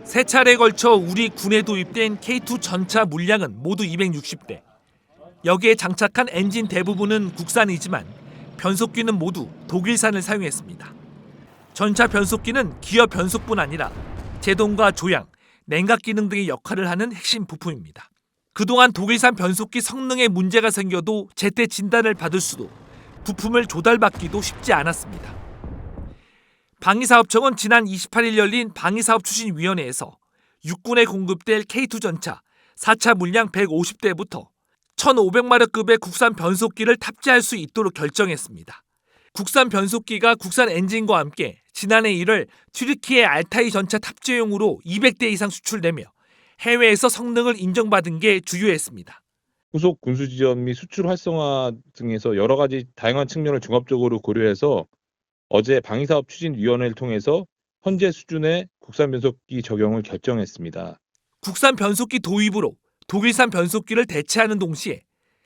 세 차례에 걸쳐 우리 군에 도입된 K2 전차 물량은 모두 260대. 여기에 장착한 엔진 대부분은 국산이지만 변속기는 모두 독일산을 사용했습니다. 전차 변속기는 기어 변속뿐 아니라 제동과 조향, 냉각 기능 등의 역할을 하는 핵심 부품입니다. 그동안 독일산 변속기 성능에 문제가 생겨도 제때 진단을 받을 수도 부품을 조달받기도 쉽지 않았습니다. 방위사업청은 지난 28일 열린 방위사업추진위원회에서 육군에 공급될 K2 전차 4차 물량 150대부터 1,500마력급의 국산 변속기를 탑재할 수 있도록 결정했습니다. 국산 변속기가 국산 엔진과 함께 지난해 1월 튀르키예 알타이 전차 탑재용으로 200대 이상 수출되며 해외에서 성능을 인정받은 게 주요했습니다. 후속 군수지원 및 수출 활성화 등에서 여러 가지 다양한 측면을 종합적으로 고려해서 어제 방위사업추진위원회를 통해서 현재 수준의 국산 변속기 적용을 결정했습니다. 국산 변속기 도입으로 독일산 변속기를 대체하는 동시에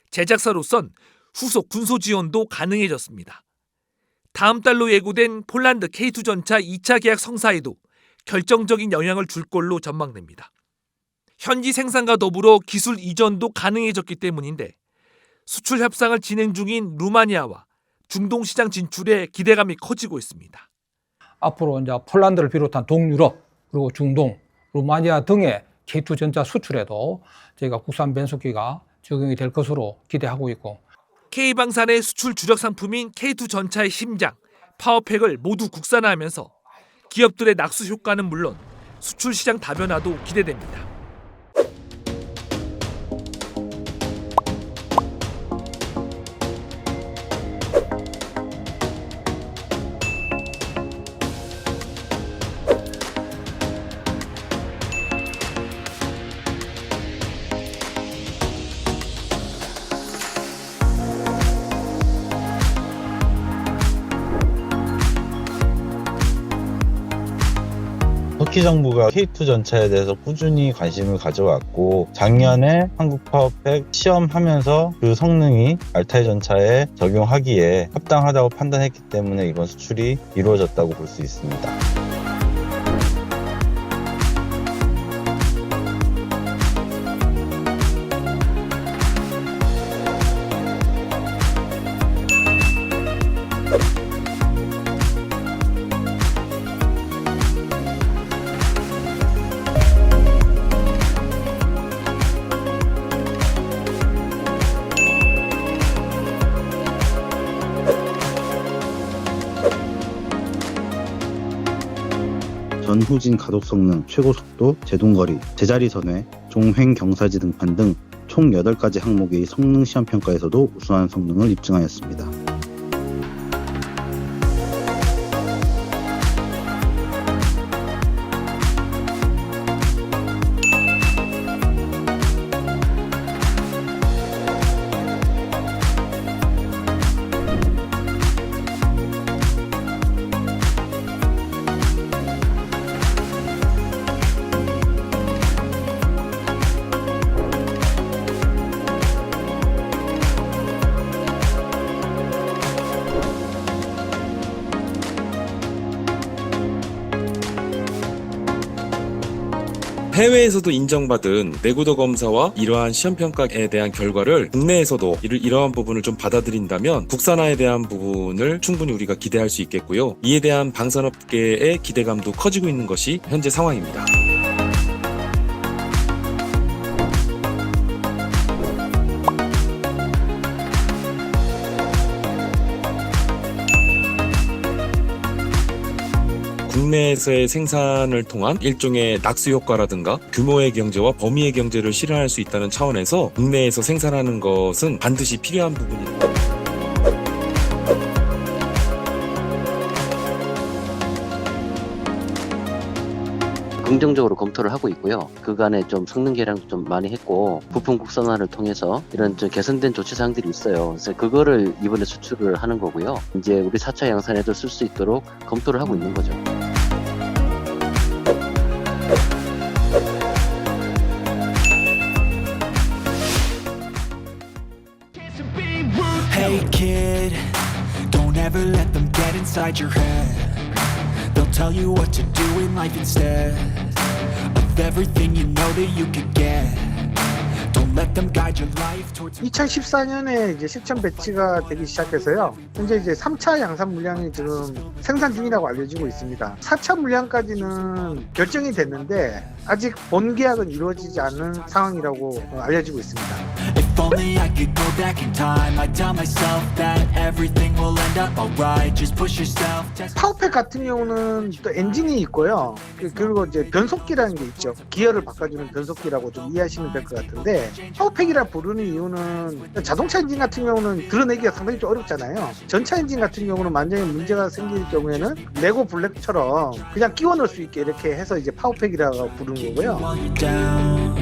제작사로선 후속 군소 지원도 가능해졌습니다. 다음 달로 예고된 폴란드 K2 전차 2차 계약 성사에도 결정적인 영향을 줄 걸로 전망됩니다. 현지 생산과 더불어 기술 이전도 가능해졌기 때문인데 수출 협상을 진행 중인 루마니아와 중동 시장 진출에 기대감이 커지고 있습니다. 앞으로 이제 폴란드를 비롯한 동유럽 그리고 중동, 루마니아 등의 K2 전차 수출에도 저희가 국산 변속기가 적용이 될 것으로 기대하고 있고 K방산의 수출 주력 상품인 K2 전차의 심장, 파워팩을 모두 국산화하면서 기업들의 낙수 효과는 물론 수출 시장 다변화도 기대됩니다. 터키 정부가 K2 전차에 대해서 꾸준히 관심을 가져왔고 작년에 한국 파워팩 시험하면서 그 성능이 알타이 전차에 적용하기에 합당하다고 판단했기 때문에 이번 수출이 이루어졌다고 볼 수 있습니다. 전후진 가속 성능, 최고 속도, 제동거리, 제자리 선회, 종횡 경사지 등판 등 총 8가지 항목의 성능 시험 평가에서도 우수한 성능을 입증하였습니다. 해외에서도 인정받은 내구도 검사와 이러한 시험평가에 대한 결과를 국내에서도 이러한 부분을 좀 받아들인다면 국산화에 대한 부분을 충분히 우리가 기대할 수 있겠고요. 이에 대한 방산업계의 기대감도 커지고 있는 것이 현재 상황입니다. 국내에서의 생산을 통한 일종의 낙수 효과라든가 규모의 경제와 범위의 경제를 실현할 수 있다는 차원에서 국내에서 생산하는 것은 반드시 필요한 부분입니다. 긍정적으로 검토를 하고 있고요. 그간에 좀 성능 개량도 좀 많이 했고 부품 국산화를 통해서 이런 좀 개선된 조치 사항들이 있어요. 그래서 그거를 이번에 수출을 하는 거고요. 이제 우리 4차 양산에도 쓸 수 있도록 검토를 하고 있는 거죠. Hey kid, don't ever let them get inside your head. They'll tell you what to do in life instead of everything you know that you could get. Don't let them guide your life towards 2014년에 이제 실천 배치가 되기 시작해서요. 현재 이제 3차 양산 물량이 지금 생산 중이라고 알려지고 있습니다. 4차 물량까지는 결정이 됐는데 아직 본 계약은 이루어지지 않은 상황이라고 알려지고 있습니다. If only I could go back in time, I'd tell myself that everything will end up alright. Just push yourself. 파워팩 같은 경우는 또 엔진이 있고요. 그리고 이제 변속기라는 게 있죠. 기어를 바꿔주는 변속기라고 좀 이해하시면 될 것 같은데, 파워팩이라 부르는 이유는 자동차 엔진 같은 경우는 드러내기가 상당히 좀 어렵잖아요. 전차 엔진 같은 경우는 만약에 문제가 생길 경우에는 레고 블랙처럼 그냥 끼워 넣을 수 있게 이렇게 해서 이제 파워팩이라고 부르는 거고요. While you're down,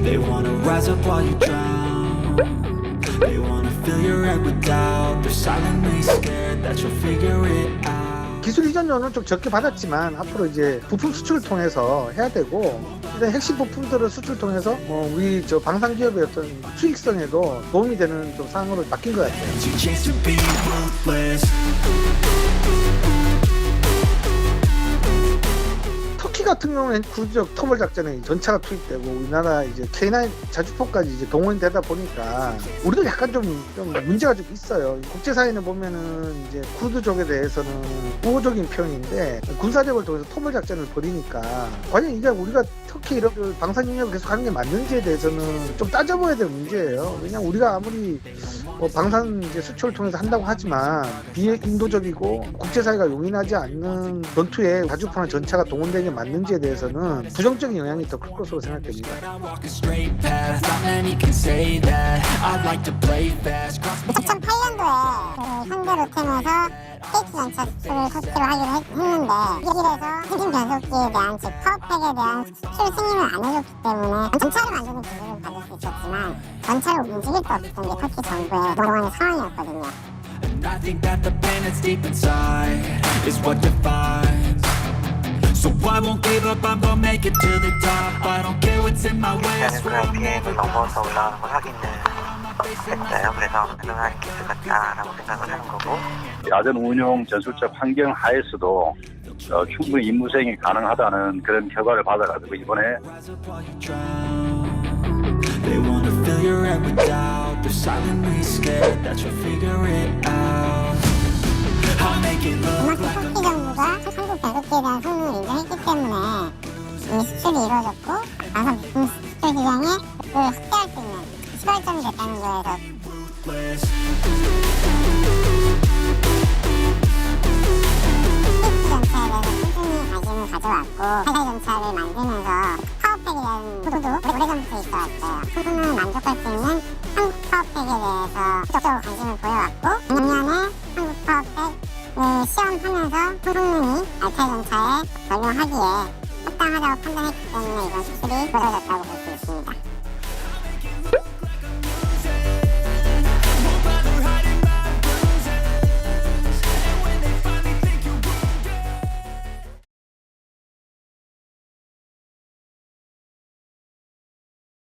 they wanna rise up while you drown. They wanna fill your head with doubt. They're silently scared that you'll figure it out. 기술 이전료는 좀 적게 받았지만 앞으로 이제 부품 수출을 통해서 해야 되고, 일단 핵심 부품들을 수출 통해서 우리 저 방산 기업의 어떤 수익성에도 도움이 되는 좀 상황으로 바뀐 것 같아요. It's your chance to be ruthless. 터키 같은 경우는 구적 토벌 작전에 전차가 투입되고 우리나라 이제 K9 자주포까지 이제 동원되다 보니까 우리도 약간 좀 문제가 좀 있어요. 국제사회는 보면은 이제 쿠르드 쪽에 대해서는 우호적인 표현인데 군사력을 통해서 토벌 작전을 벌이니까 과연 이게 우리가 터키 이런 방산 영역을 계속 하는 게 맞는지에 대해서는 좀 따져봐야 될 문제예요. 왜냐면 우리가 아무리 방산 이제 수출을 통해서 한다고 하지만 비인도적이고 국제사회가 용인하지 않는 전투에 자주포나 전차가 동원되는 게 맞는지에 대해서는 부정적인 영향이 더 클 것으로 생각됩니다. 2008년도에 현대로템에서 KT 전차 수출을 터키로 하기로 했는데 이길에서 엔진 변속기에 대한 즉 파워팩에 대한 수출 승인을 안 해줬기 때문에 전차를 만드는 기술을 받을 수 있었지만 전차를 움직일 수 없었던 게 터키 정부의 그동안의 상황이었거든요. And I think that the pain that's deep inside is what defines. So I won't give up, I'm gonna make it to the top. I don't care what's in my way. I swear I'll never 넘어서 올라가는 걸 확인을 했어요. 그래서 가능한 기술 같다라고 생각을 하는 거고. 야전 운용 전술적 환경 하에서도 충분히 임무 수행이 가능하다는 그런 결과를 받아가지고 이번에 They wanna fill your head with doubt. They're silently scared that you'll figure it out. I'll make it look like 터키 정부가 한국 변속기에 대한 성능을 인정했기 때문에 이미 수출이 이루어졌고 나서 부품 수출 시장에 확대할 수 있는 시발점이 됐다는 거에서 this. KT 전차에 대해서 꾸준히 관심을 가져왔고 탈달 전차를 만들면서 파워팩에 대한 소도 오래전부터 있어왔어요. 소수는 만족할 수 있는 한국 파워팩에 대해서 적극적으로 관심을 보여왔고 작년에 한국 파워팩을 시험하면서 성능이 알타이 전차에 적용하기에 합당하다고 판단했기 때문에 이번 수출이 이루어졌다고 볼 수 있습니다.